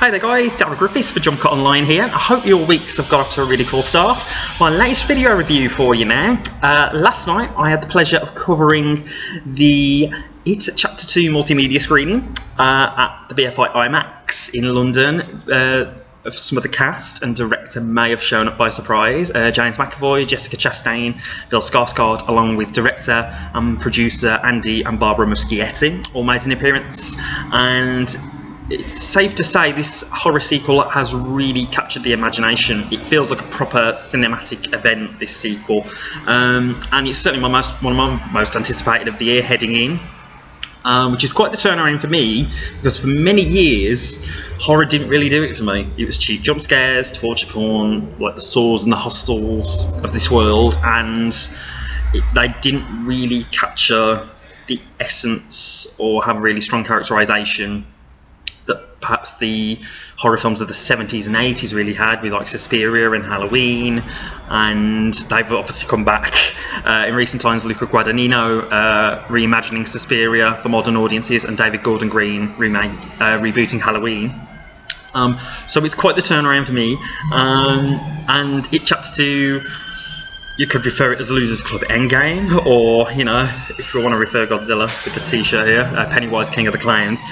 Hi there guys, Darryl Griffiths for Jumpcut Online here. I hope your weeks have got off to a really cool start. My latest video review for you now. Last night I had the pleasure of covering the It Chapter 2 multimedia screening at the BFI IMAX in London. Some of the cast and director may have shown up by surprise. James McAvoy, Jessica Chastain, Bill Skarsgard, along with director and producer Andy and Barbara Muschietti, all made an appearance. And it's safe to say this horror sequel has really captured the imagination. It feels like a proper cinematic event, this sequel, and it's certainly one of my most anticipated of the year heading in. Which is quite the turnaround for me, because for many years horror didn't really do it for me. It was cheap jump scares, torture porn, like the Saws and the Hostels of this world, and they didn't really capture the essence or have really strong characterization that perhaps the horror films of the 70s and 80s really had, with like Suspiria and Halloween. And they've obviously come back in recent times. Luca Guadagnino reimagining Suspiria for modern audiences, and David Gordon Green rebooting Halloween. So it's quite the turnaround for me. And It Chapter 2, you could refer it as Losers Club Endgame, or, you know, if you want to refer Godzilla with the t-shirt here, Pennywise King of the Clowns.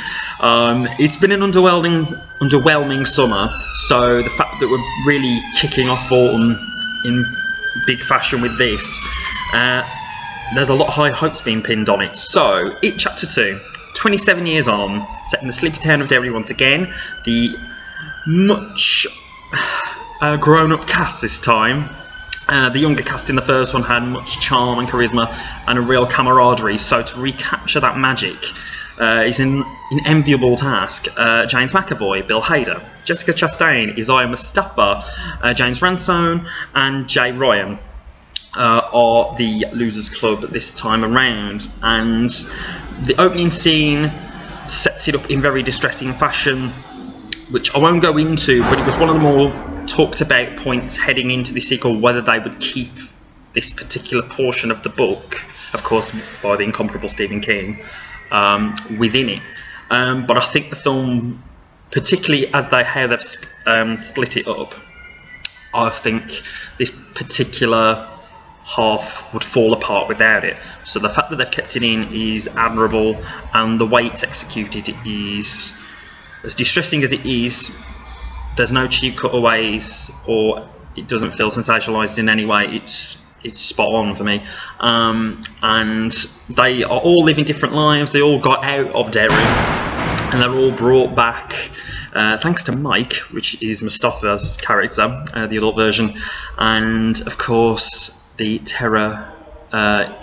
It's been an underwhelming summer, so the fact that we're really kicking off autumn in big fashion with this, there's a lot of high hopes being pinned on it. So, It Chapter 2, 27 years on, set in the sleepy town of Derry once again. The much grown-up cast this time. The younger cast in the first one had much charm and charisma and a real camaraderie, so to recapture that magic is an enviable task. James McAvoy, Bill Hader, Jessica Chastain, Isaiah Mustafa, James Ransone and Jay Ryan are the Losers Club this time around, and the opening scene sets it up in very distressing fashion, which I won't go into, but it was one of the more talked about points heading into the sequel, whether they would keep this particular portion of the book, of course by the incomparable Stephen King, within it. But I think the film, particularly as how they've split it up, I think this particular half would fall apart without it. So the fact that they've kept it in is admirable, and the way it's executed is, as distressing as it is, there's no cheap cutaways, or it doesn't feel sensationalised in any way. It's spot on for me. And they are all living different lives. They all got out of Derry, and they're all brought back thanks to Mike, which is Mustafa's character, the adult version. And of course the terror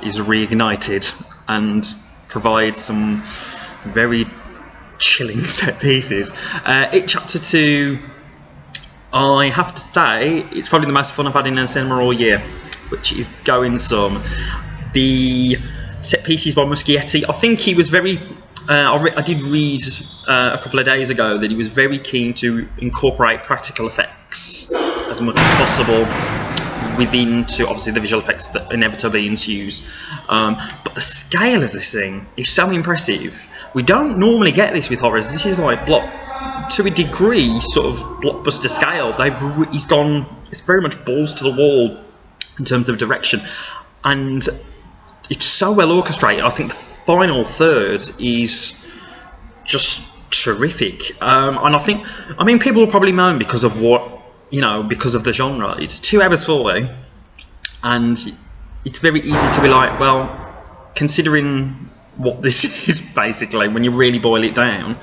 is reignited and provides some very chilling set pieces. It Chapter 2, I have to say, it's probably the most fun I've had in a cinema all year, which is going some. The set pieces by Muschietti, I think he was very, I did read a couple of days ago that he was very keen to incorporate practical effects as much as possible within to obviously the visual effects that inevitably ensues. But the scale of this thing is so impressive. We don't normally get this with horrors. This is like to a degree sort of blockbuster scale. He's gone, it's very much balls to the wall in terms of direction, and it's so well orchestrated. I think the final third is just terrific. And I mean people will probably moan because of because of the genre. It's 2 hours 40, and it's very easy to be like, well, considering what this is basically, when you really boil it down,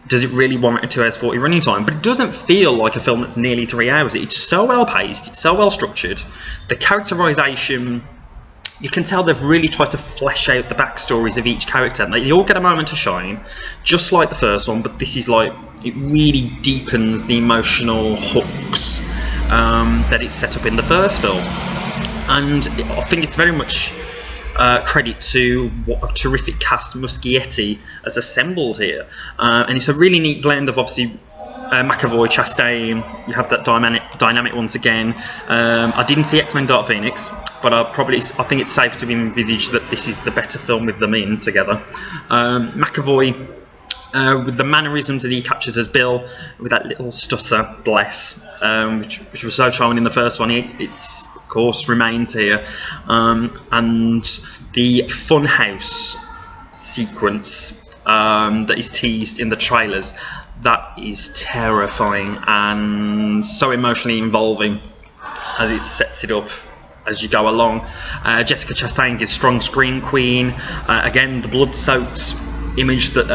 does it really warrant a 2 hours 40 running time? But it doesn't feel like a film that's nearly 3 hours. It's so well paced, it's so well structured. The characterization, you can tell they've really tried to flesh out the backstories of each character. They all get a moment to shine, just like the first one, but this is like, it really deepens the emotional hooks that it's set up in the first film. And I think it's very much credit to what a terrific cast Muschietti has assembled here. And it's a really neat blend of obviously McAvoy, Chastain. You have that dynamic once again. I didn't see X-Men Dark Phoenix, but I think it's safe to envisage that this is the better film with them in together. McAvoy with the mannerisms that he captures as Bill, with that little stutter, bless, which was so charming in the first one. It's of course remains here, and the funhouse sequence that is teased in the trailers, that is terrifying and so emotionally involving as it sets it up as you go along. Jessica Chastain is strong scream queen. Again, the blood-soaked image that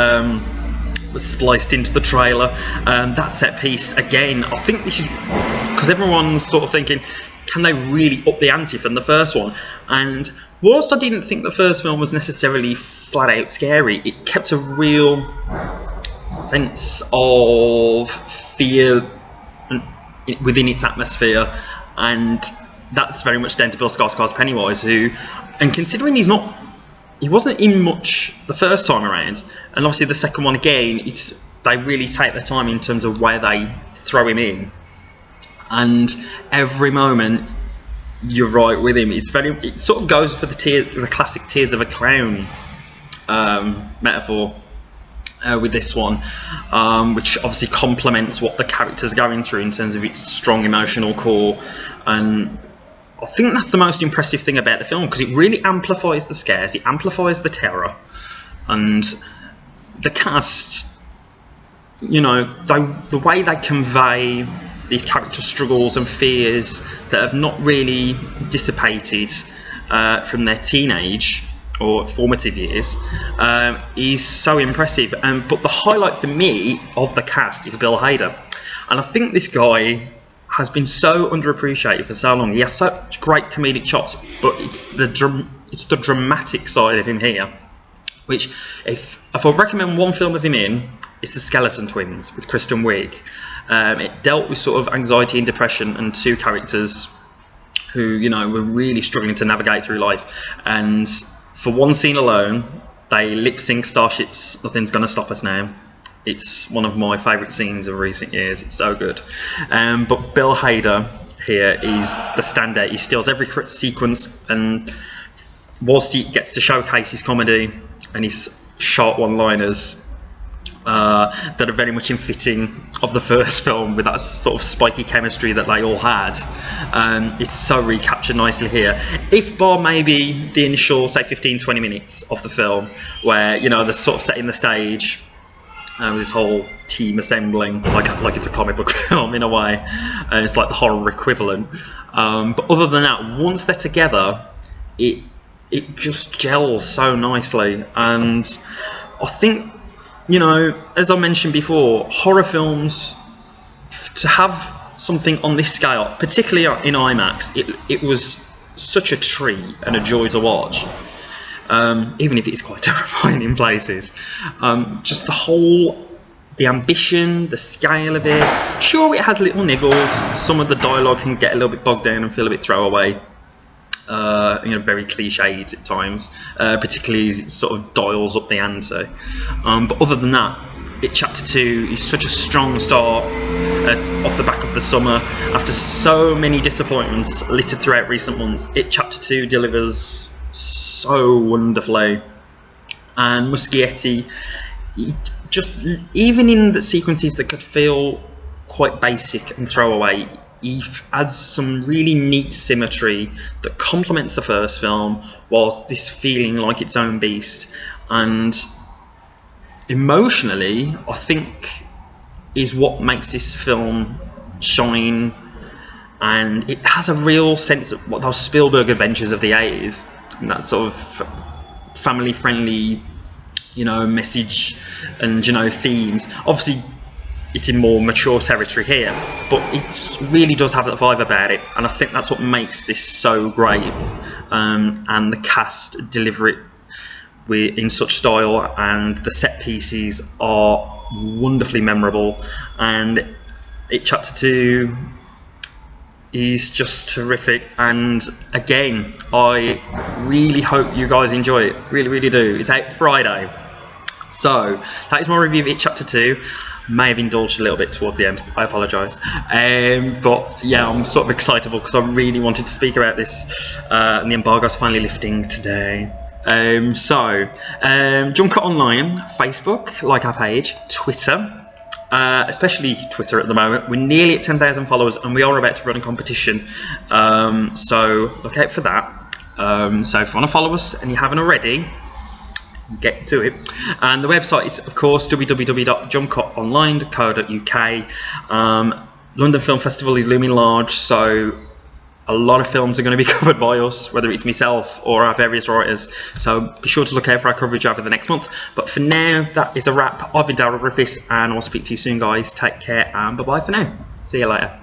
was spliced into the trailer. That set piece, again, I think this is because everyone's sort of thinking, can they really up the ante from the first one? And whilst I didn't think the first film was necessarily flat out scary, it kept a real sense of fear within its atmosphere, and that's very much down to Bill Skarsgard's Pennywise, who, and considering he wasn't in much the first time around, and obviously the second one again, they really take their time in terms of where they throw him in, and every moment you're right with him. It sort of goes for the classic tears of a clown metaphor with this one, which obviously complements what the character's going through in terms of its strong emotional core. And I think that's the most impressive thing about the film, because it really amplifies the scares, it amplifies the terror, and the cast, you know, the way they convey these character struggles and fears that have not really dissipated from their teenage or formative years is so impressive. But the highlight for me of the cast is Bill Hader, and I think this guy has been so underappreciated for so long. He has such great comedic chops, but it's the dramatic side of him here, which if I recommend one film of him in, it's The Skeleton Twins with Kristen Wiig. It dealt with sort of anxiety and depression and two characters who, you know, were really struggling to navigate through life, and for one scene alone they lip sync Starship's Nothing's Gonna Stop Us Now. It's one of my favourite scenes of recent years. It's so good. But Bill Hader here is the standout. He steals every sequence, and whilst he gets to showcase his comedy and his sharp one-liners that are very much in fitting of the first film, with that sort of spiky chemistry that they all had, it's so recaptured nicely here. If bar maybe the initial, say, 15-20 minutes of the film, where, you know, they're sort of setting the stage, this whole team assembling, like it's a comic book film in a way, and it's like the horror equivalent. But other than that, once they're together, it just gels so nicely. And I think, you know, as I mentioned before, horror films, to have something on this scale, particularly in IMAX, it was such a treat and a joy to watch. Even if it's quite terrifying in places. Just the ambition, the scale of it. Sure, it has little niggles. Some of the dialogue can get a little bit bogged down and feel a bit throwaway. You know, very cliched at times, particularly as it sort of dials up the ante. But other than that, Chapter 2 is such a strong start off the back of the summer. After so many disappointments littered throughout recent months, Chapter 2 delivers so wonderfully. And Muschietti, just even in the sequences that could feel quite basic and throwaway, he adds some really neat symmetry that complements the first film, whilst this feeling like its own beast. And emotionally, I think, is what makes this film shine. And it has a real sense of what those Spielberg adventures of the 80s, and that sort of family-friendly, you know, message and, you know, themes. Obviously, it's in more mature territory here, but it really does have that vibe about it, and I think that's what makes this so great. And the cast deliver it in such style, and the set pieces are wonderfully memorable. And Chapter 2 is just terrific, and again, I really hope you guys enjoy it. Really, really do. It's out Friday. So that is my review of Chapter 2. May have indulged a little bit towards the end, I apologise. But yeah, I'm sort of excitable because I really wanted to speak about this, and the embargo's finally lifting today. Jumpcut Online, Facebook, like our page, Twitter. Especially Twitter at the moment. We're nearly at 10,000 followers and we are about to run a competition, so look out for that. So if you want to follow us and you haven't already, get to it. And the website is of course www.jumpcutonline.co.uk. London Film Festival is looming large, so a lot of films are going to be covered by us, whether it's myself or our various writers. So be sure to look out for our coverage over the next month. But for now, that is a wrap. I've been Darryl Griffiths, and I'll speak to you soon, guys. Take care, and bye-bye for now. See you later.